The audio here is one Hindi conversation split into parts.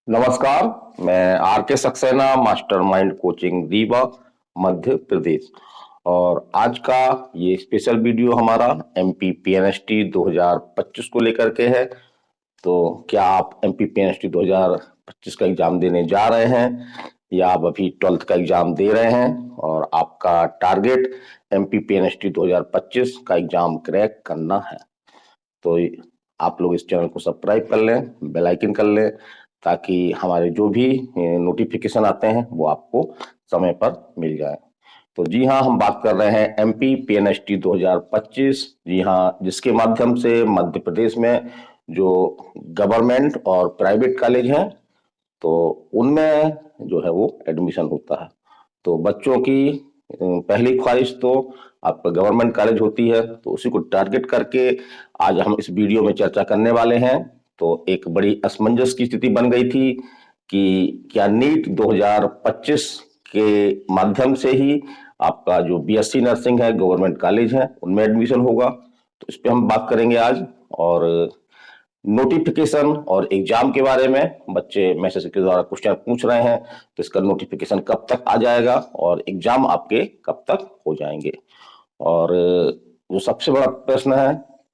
नमस्कार। मैं आर के सक्सेना, मास्टरमाइंड कोचिंग रीवा, मध्य प्रदेश। और आज का ये स्पेशल वीडियो हमारा एमपी पीएनएसटी 2025 को लेकर के है। तो क्या आप एमपी पीएनएसटी 2025 का एग्जाम देने जा रहे हैं या आप अभी 12th का एग्जाम दे रहे हैं और आपका टारगेट एमपी पीएनएसटी 2025 का एग्जाम क्रैक करना है, तो आप लोग इस चैनल को सब्सक्राइब कर लें, बेल आइकन कर लें, ताकि हमारे जो भी नोटिफिकेशन आते हैं वो आपको समय पर मिल जाए। तो जी हाँ, हम बात कर रहे हैं एमपी पीएनएसटी 2025। जी हाँ, जिसके माध्यम से मध्य प्रदेश में जो गवर्नमेंट और प्राइवेट कॉलेज हैं तो उनमें जो है वो एडमिशन होता है। तो बच्चों की पहली ख्वाहिश तो आपका गवर्नमेंट कॉलेज होती है, तो उसी को टारगेट करके आज हम इस वीडियो में चर्चा करने वाले हैं। तो एक बड़ी असमंजस की स्थिति बन गई थी कि क्या नीट 2025 के माध्यम से ही आपका जो बीएससी नर्सिंग है गवर्नमेंट कॉलेज है उनमें एडमिशन होगा। तो इस पे हम बात करेंगे आज। और नोटिफिकेशन और एग्जाम के बारे में बच्चे मैसेज के द्वारा क्वेश्चन पूछ रहे हैं, तो इसका नोटिफिकेशन कब तक आ जाएगा और एग्जाम आपके कब तक हो जाएंगे। और जो सबसे बड़ा प्रश्न है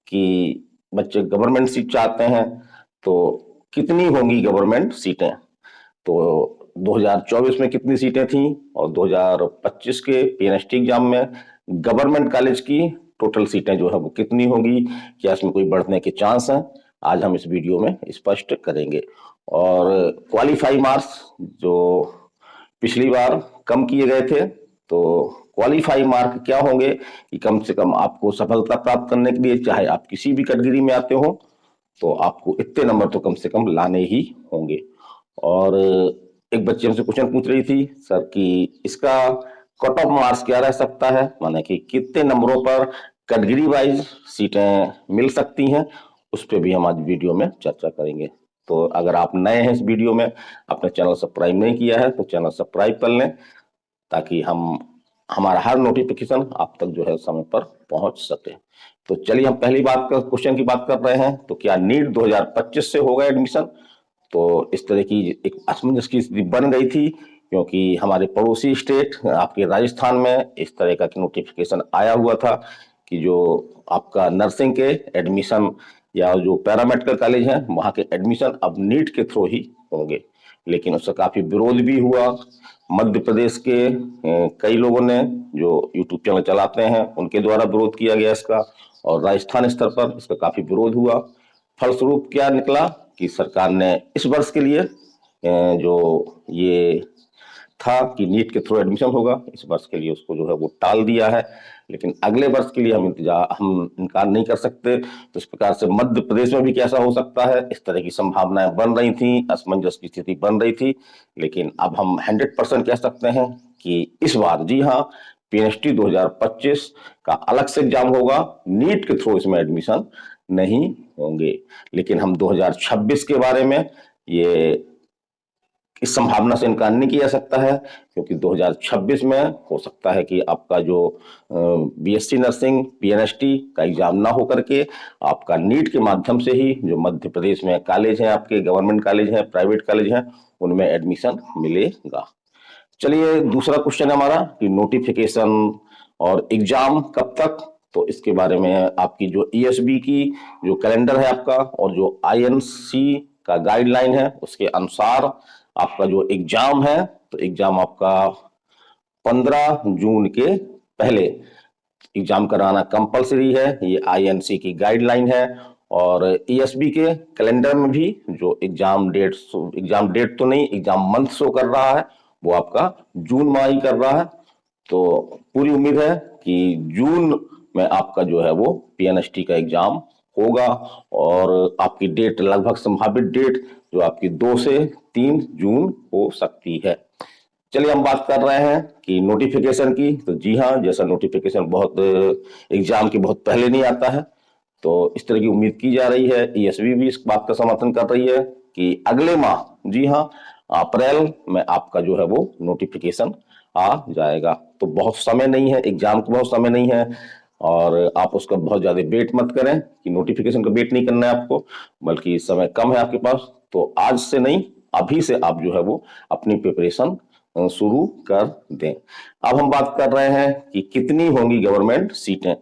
कि बच्चे गवर्नमेंट सीट चाहते हैं, तो कितनी होंगी गवर्नमेंट सीटें। तो 2024 में कितनी सीटें थी और 2025 के पीएनएसटी एग्जाम में गवर्नमेंट कॉलेज की टोटल सीटें जो है वो कितनी होंगी, क्या इसमें कोई बढ़ने के चांस हैं, आज हम इस वीडियो में स्पष्ट करेंगे। और क्वालिफाई मार्क्स जो पिछली बार कम किए गए थे, तो क्वालिफाई मार्क क्या होंगे कि कम से कम आपको सफलता प्राप्त करने के लिए, चाहे आप किसी भी कैटेगरी में आते हो, तो आपको इतने नंबर तो कम से कम लाने ही होंगे। और एक बच्चे हमसे क्वेश्चन पूछ रही थी, सर कि इसका कट ऑफ मार्क्स क्या रह सकता है, माने कि कितने नंबरों पर कैटेगरी वाइज सीटें मिल सकती हैं, उस पर भी हम आज वीडियो में चर्चा करेंगे। तो अगर आप नए हैं इस वीडियो में, अपने चैनल सब्सक्राइब नहीं किया है तो चैनल सब्सक्राइब कर लें, ताकि हम हमारा हर नोटिफिकेशन आप तक जो है समय पर पहुंच सके। तो चलिए हम पहली बात का क्वेश्चन की बात कर रहे हैं, तो क्या नीट 2025 से होगा एडमिशन। तो इस तरह की एक असमंजस की स्थिति बन गई थी, क्योंकि हमारे पड़ोसी स्टेट आपके राजस्थान में इस तरह का नोटिफिकेशन आया हुआ था कि जो आपका नर्सिंग के एडमिशन या जो पैरामेडिकल कॉलेज हैं वहां के एडमिशन अब नीट के थ्रू ही होंगे। लेकिन उसका काफी विरोध भी हुआ। मध्य प्रदेश के कई लोगों ने जो यूट्यूब चैनल चलाते हैं उनके द्वारा विरोध किया गया इसका, और राजस्थान स्तर पर इसका काफी विरोध हुआ। फलस्वरूप क्या निकला कि सरकार ने इस वर्ष के लिए जो ये था कि नीट के थ्रू एडमिशन होगा, इस वर्ष के लिए उसको जो है वो टाल दिया है। लेकिन अगले वर्ष के लिए हम इनकार नहीं कर सकते। तो इस प्रकार से मध्य प्रदेश में भी कैसा हो सकता है, इस तरह की संभावनाएं बन रही थी, असमंजस की स्थिति बन रही थी। लेकिन अब हम 100% कह सकते हैं कि इस बार जी हाँ, पीएनएसटी 2025 का अलग से एग्जाम होगा, नीट के थ्रू इसमें एडमिशन नहीं होंगे। लेकिन हम 2026 के बारे में ये इस संभावना से इनकार नहीं किया जा सकता है, क्योंकि 2026 में हो सकता है कि आपका जो बीएससी नर्सिंग पीएनएसटी का एग्जाम ना हो करके आपका नीट के माध्यम से ही जो मध्य प्रदेश में कॉलेज हैं, आपके गवर्नमेंट कॉलेज हैं, प्राइवेट कॉलेज हैं, उनमें एडमिशन मिलेगा। चलिए दूसरा क्वेश्चन है हमारा कि नोटिफिकेशन और एग्जाम कब तक। तो इसके बारे में आपकी जो ईएसबी की जो कैलेंडर है आपका और जो आईएनसी का गाइडलाइन है उसके अनुसार आपका जो एग्जाम है, तो एग्जाम आपका 15 जून के पहले एग्जाम कराना कंपलसरी है, ये आईएनसी की गाइडलाइन है। और ईएसबी के कैलेंडर में भी जो एग्जाम डेट तो नहीं, एग्जाम मंथ शो कर रहा है, वो आपका जून माह ही कर रहा है। तो पूरी उम्मीद है कि जून में आपका जो है वो पीएनएसटी का एग्जाम होगा। और आपकी डेट लगभग संभावित डेट जो आपकी 2 से 3 जून हो सकती है। चलिए हम बात कर रहे हैं कि नोटिफिकेशन की। तो जी हाँ, जैसा नोटिफिकेशन बहुत एग्जाम के बहुत पहले नहीं आता है, तो इस तरह की उम्मीद की जा रही है। ईएसबी भी इस बात का समर्थन कर रही है कि अगले माह, जी हाँ, अप्रैल में आपका जो है वो नोटिफिकेशन आ जाएगा। तो बहुत समय नहीं है, एग्जाम को बहुत समय नहीं है, और आप उसका बहुत ज्यादा वेट मत करें कि नोटिफिकेशन का वेट नहीं करना है आपको, बल्कि समय कम है आपके पास। तो आज से नहीं, अभी से आप जो है वो अपनी प्रिपरेशन शुरू कर दें। अब हम बात कर रहे हैं कि कितनी होंगी गवर्नमेंट सीटें।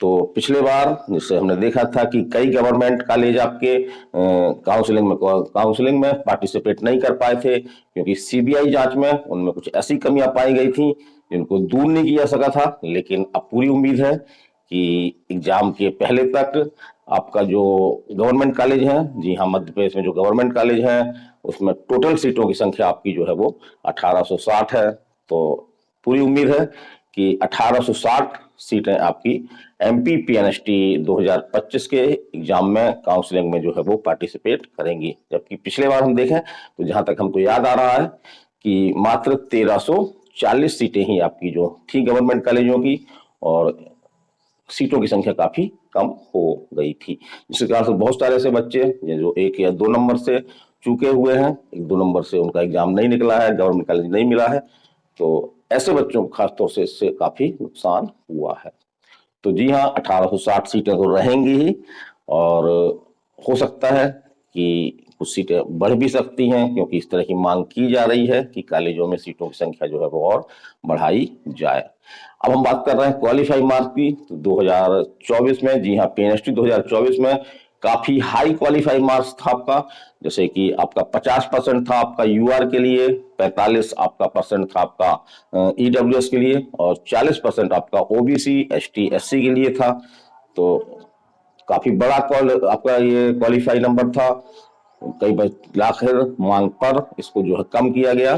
तो पिछले बार जिससे हमने देखा था कि कई गवर्नमेंट कॉलेज आपके काउंसलिंग में पार्टिसिपेट नहीं कर पाए थे, क्योंकि सीबीआई जांच में उनमें कुछ ऐसी कमियां पाई गई थी जिनको दूर नहीं किया सका था। लेकिन अब पूरी उम्मीद है कि एग्जाम के पहले तक आपका जो गवर्नमेंट कॉलेज है, जी हाँ, मध्य प्रदेश में जो गवर्नमेंट कॉलेज है उसमें टोटल सीटों की संख्या आपकी जो है वो 1860 है। तो पूरी उम्मीद है कि 1860 सीटें आपकी एमपी पीएनएसटी 2025 के एग्जाम में काउंसलिंग में जो है वो पार्टिसिपेट करेंगी। जबकि पिछले बार हम देखें तो जहां तक हमको याद आ रहा है कि मात्र 1340 सीटें ही आपकी जो थी गवर्नमेंट कॉलेजों की, और सीटों की संख्या काफी कम हो गई थी, जिसके कारण से बहुत सारे ऐसे बच्चे जो 1 या 2 नंबर से चूके हुए हैं, 1-2 नंबर से उनका एग्जाम नहीं निकला है, गवर्नमेंट कॉलेज नहीं मिला है, तो ऐसे बच्चों को खासतौर से इससे काफी नुकसान हुआ है। तो जी हाँ, 1860 सीटें तो रहेंगी ही, और हो सकता है कि कुछ सीटें बढ़ भी सकती हैं, क्योंकि इस तरह की मांग की जा रही है कि कॉलेजों में सीटों की संख्या जो है वो और बढ़ाई जाए। अब हम बात कर रहे हैं क्वालिफाई मार्क्स की। तो 2024 में, जी हाँ, पीएनएसटी 2024 में काफी हाई क्वालिफाई मार्क्स था आपका। जैसे कि आपका 50% था आपका यूआर के लिए, 45 आपका परसेंट था आपका ईडब्ल्यूएस के लिए, और 40% आपका ओबीसी एसटी एससी के लिए था। तो काफी बड़ा आपका ये क्वालिफाई नंबर था। कई बार आखिर मांग पर इसको जो है कम किया गया।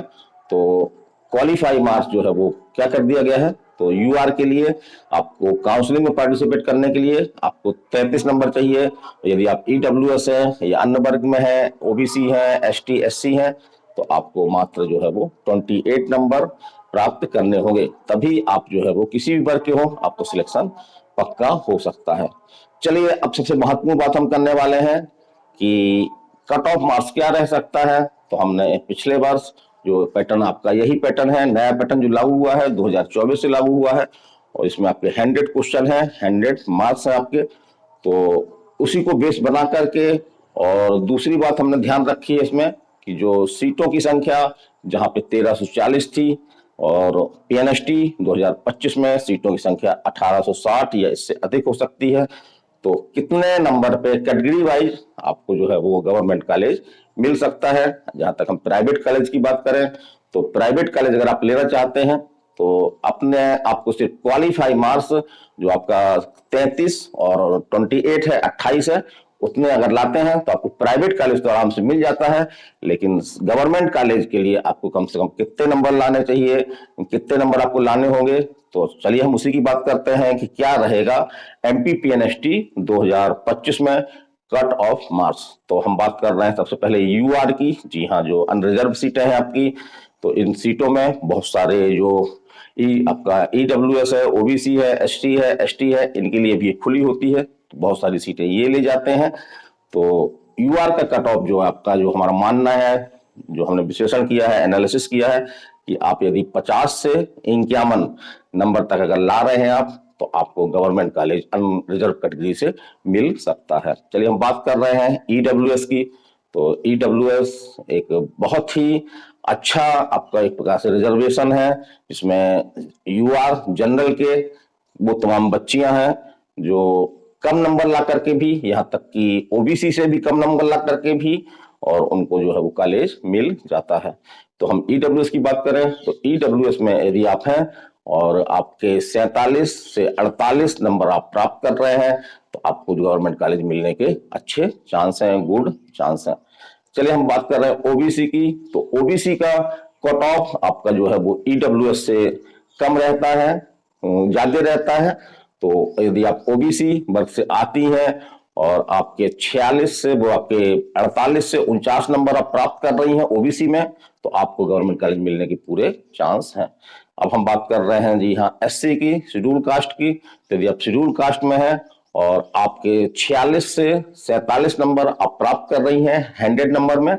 तो क्वालिफाई मार्क्स जो है वो क्या कर दिया गया है, तो यूआर के लिए आपको काउंसलिंग में पार्टिसिपेट करने के लिए आपको 33 नंबर चाहिए। यदि आप ईडब्ल्यूएस है या अन्य वर्ग में है, ओबीसी है, एसटी एससी है, तो आपको मात्र जो है वो 28 नंबर प्राप्त करने होंगे, तभी आप जो है वो किसी भी वर्ग के हो आपको सिलेक्शन पक्का हो सकता है। चलिए, अब सबसे महत्वपूर्ण बात हम करने वाले हैं कि कट ऑफ मार्क्स क्या रह सकता है। तो हमने पिछले वर्ष जो पैटर्न आपका यही पैटर्न है, नया पैटर्न जो लागू हुआ है 2024 से लागू हुआ है, और इसमें आपके 100 क्वेश्चन है, 100 मार्क्स है आपके। तो उसी को बेस बना करके, और दूसरी बात हमने ध्यान रखी है इसमें कि जो सीटों की संख्या जहां पे 1340 थी, और पीएनएसटी 2025 में सीटों की संख्या 1860 या इससे अधिक हो सकती है। तो कितने नंबर पे कैटेगरी वाइज आपको जो है वो गवर्नमेंट कॉलेज मिल सकता है। जहां तक हम प्राइवेट कॉलेज की बात करें, तो प्राइवेट कॉलेज अगर आप लेना चाहते हैं तो अपने आपको सिर्फ क्वालिफाई मार्क्स जो आपका 33 और 28 है, 28 है, उतने अगर लाते हैं तो आपको प्राइवेट कॉलेज तो आराम से मिल जाता है। लेकिन गवर्नमेंट कॉलेज के लिए आपको कम से कम कितने नंबर लाने चाहिए, कितने नंबर आपको लाने होंगे, तो चलिए हम उसी की बात करते हैं कि क्या रहेगा एमपी पीएनएसटी 2025 में कट ऑफ मार्क्स। तो हम बात कर रहे हैं सबसे पहले यूआर की। जी हाँ, जो अनरिजर्व सीटें हैं आपकी, तो इन सीटों में बहुत सारे जो आपका ईडब्ल्यूएस है, ओबीसी है, एसटी है, एसटी है, इनके लिए भी खुली होती है, तो बहुत सारी सीटें ये ले जाते हैं। तो यूआर का कट ऑफ जो आपका, जो हमारा मानना है, जो हमने विश्लेषण किया है, एनालिसिस किया है, कि आप यदि 50 से 51 नंबर तक अगर ला रहे हैं आप, तो आपको गवर्नमेंट कॉलेज अनरिजर्व कैटेगरी से मिल सकता है। चलिए हम बात कर रहे हैं ईडब्ल्यूएस की। तो ईडब्ल्यूएस एक बहुत ही अच्छा आपका एक प्रकार से रिजर्वेशन है, जिसमें यूआर जनरल के वो तमाम बच्चियां हैं जो कम नंबर ला करके भी, यहां तक कि ओबीसी से भी कम नंबर ला करके भी, और उनको जो है वो कॉलेज मिल जाता है। तो हम ईडब्ल्यूएस की बात करें तो ईडब्ल्यूएस में यदि आप हैं और आपके 47 से 48 नंबर आप प्राप्त कर रहे हैं, तो आपको गवर्नमेंट कॉलेज मिलने के अच्छे चांस हैं, गुड चांस हैं। चलिए हम बात कर रहे हैं ओबीसी की। तो ओबीसी का कट ऑफ आपका जो है वो ईडब्ल्यूएस से कम रहता है, ज्यादा रहता है। तो यदि आप ओबीसी वर्ग से आती हैं और आपके 46 से वो आपके 48 से 49 नंबर आप प्राप्त कर रही हैं ओबीसी में, तो आपको गवर्नमेंट कॉलेज मिलने के पूरे चांस हैं। अब हम बात कर रहे हैं जी हाँ एससी की, शेड्यूल कास्ट की। तो यदि आप शेड्यूल कास्ट में हैं और आपके 46 से 47 नंबर आप प्राप्त कर रही हैं 100 नंबर में,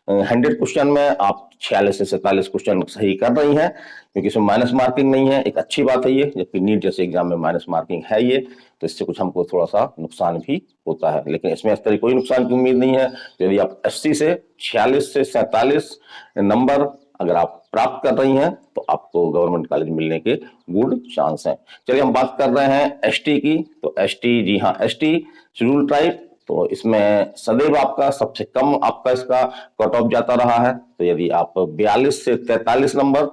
100 क्वेश्चन में आप 46 से 47 क्वेश्चन सही कर रही हैं, क्योंकि इसमें माइनस मार्किंग नहीं है। एक अच्छी बात है ये, जबकि नीट जैसे एग्जाम में माइनस मार्किंग है ये, तो इससे कुछ हमको थोड़ा सा नुकसान भी होता है, लेकिन इसमें इस तरह कोई नुकसान की उम्मीद नहीं है। यदि आप 80 से 46 से 47 नंबर अगर आप प्राप्त कर रही हैं तो आपको गवर्नमेंट कॉलेज मिलने के गुड चांस हैं। चलिए हम बात कर रहे हैं एसटी की। तो एसटी, जी हाँ, एसटी शेड्यूल ट्राइब, तो इसमें सदैव आपका सबसे कम आपका इसका कट ऑफ जाता रहा है। तो यदि आप 42 से 43 नंबर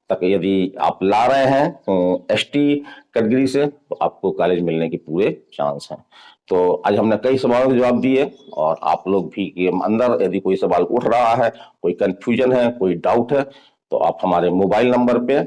तक यदि आप ला रहे हैं एसटी कैटेगरी से, तो आपको कॉलेज मिलने के पूरे चांस हैं। तो आज हमने कई सवालों के जवाब दिए, और आप लोग भी के अंदर यदि कोई सवाल उठ रहा है, कोई कंफ्यूजन है, कोई डाउट है, तो आप हमारे मोबाइल नंबर पे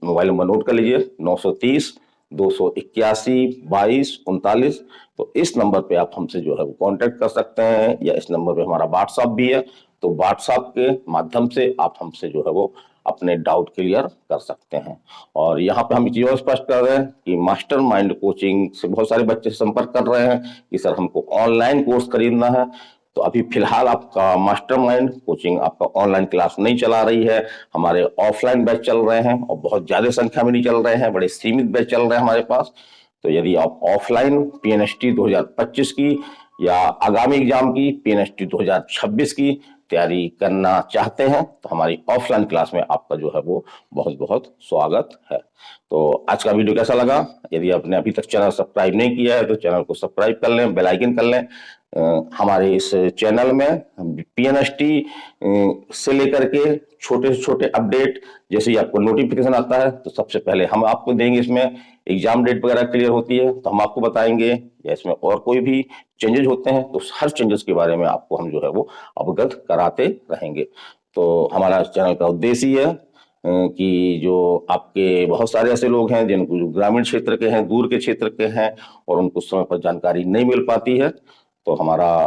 मोबाइल नंबर नोट कर लीजिए, 930 281 22 39। तो इस नंबर पे आप हमसे जो है वो कांटेक्ट कर सकते हैं, या इस नंबर पे हमारा व्हाट्सएप भी है, तो व्हाट्सएप के माध्यम से आप हमसे जो है वो अपने डाउट क्लियर कर सकते हैं। और यहाँ पे हम चीज और स्पष्ट कर रहे हैं कि मास्टर माइंड कोचिंग से बहुत सारे बच्चे संपर्क कर रहे हैं कि सर हमको ऑनलाइन कोर्स खरीदना है। तो अभी फिलहाल आपका मास्टर माइंड कोचिंग आपका ऑनलाइन क्लास नहीं चला रही है, हमारे ऑफलाइन बैच चल रहे हैं, और बहुत ज्यादा संख्या में नहीं चल रहे हैं, बड़े सीमित बैच चल रहे हैं हमारे पास। तो यदि आप ऑफलाइन पीएनएसटी 2025 की या आगामी एग्जाम की पीएनएसटी 2026 की तैयारी करना चाहते हैं, तो हमारी ऑफलाइन क्लास में आपका जो है वो बहुत बहुत स्वागत है। तो आज का वीडियो कैसा लगा? यदि आपने अभी तक चैनल सब्सक्राइब नहीं किया है तो चैनल को सब्सक्राइब कर लें, बेल आइकन कर लें। हमारे इस चैनल में पीएनएसटी से लेकर के छोटे से छोटे अपडेट जैसे ही आपको नोटिफिकेशन आता है, तो सबसे पहले हम आपको देंगे। इसमें एग्जाम डेट वगैरह क्लियर होती है तो हम आपको बताएंगे, या इसमें और कोई भी चेंजेस होते हैं तो हर चेंजेस के बारे में आपको हम जो है वो अवगत कराते रहेंगे। तो हमारा चैनल का उद्देश्य ही है कि जो आपके बहुत सारे ऐसे लोग हैं जिनको जो ग्रामीण क्षेत्र के हैं, दूर के क्षेत्र के हैं, और उनको समय पर जानकारी नहीं मिल पाती है, तो हमारा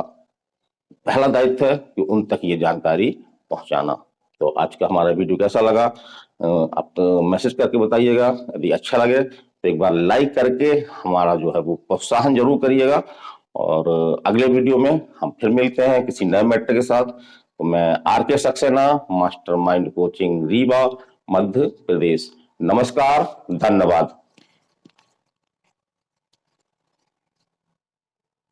पहला दायित्व है कि उन तक ये जानकारी पहुंचाना। तो आज का हमारा वीडियो कैसा लगा आप तो मैसेज करके बताइएगा। यदि अच्छा लगे तो एक बार लाइक करके हमारा जो है वो प्रोत्साहन जरूर करिएगा। और अगले वीडियो में हम फिर मिलते हैं किसी नए मैटर के साथ। तो मैं RK Saxena, mastermind coaching Rewa, Madhya Pradesh. नमस्कार, धन्यवाद।